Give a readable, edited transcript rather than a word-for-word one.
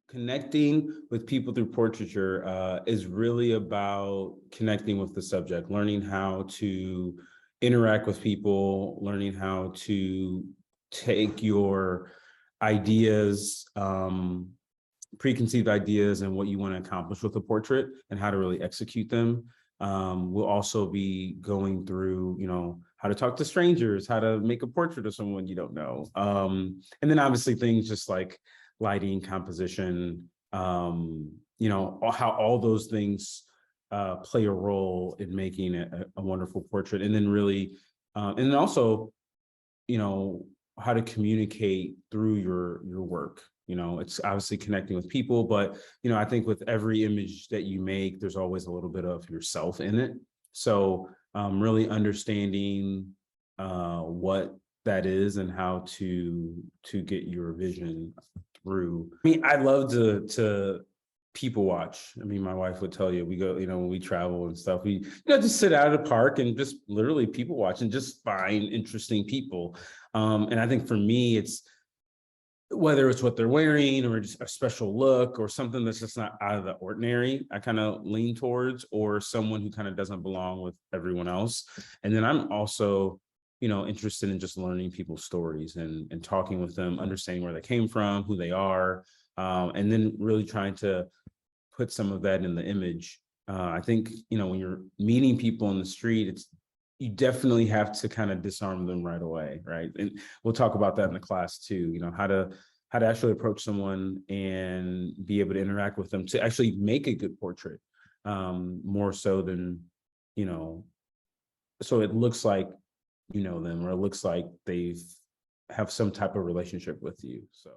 Connecting with people through portraiture is really about connecting with the subject, learning how to interact with people, learning how to take your ideas, preconceived ideas and what you want to accomplish with a portrait and how to really execute them. We'll also be going through, how to talk to strangers, how to make a portrait of someone you don't know. And then obviously things just like lighting, composition, how all those things play a role in making a wonderful portrait. And then really, and then also, how to communicate through your work. It's obviously connecting with people, but, I think with every image that you make, there's always a little bit of yourself in it. So really understanding what that is and how to get your vision through. I mean, I love to people watch. I mean, my wife would tell you, we go, when we travel and stuff, we, just sit out at a park and just literally people watch and just find interesting people. And I think for me, it's whether it's what they're wearing or just a special look or something that's just not out of the ordinary, I kind of lean towards, or someone who kind of doesn't belong with everyone else. And then I'm also, interested in just learning people's stories and talking with them, understanding where they came from, who they are, and then really trying to put some of that in the image. I think, when you're meeting people in the street, you definitely have to kind of disarm them right away, right? And we'll talk about that in the class too, how to actually approach someone and be able to interact with them to actually make a good portrait, more so than, so it looks like them, or it looks like they've have some type of relationship with you. So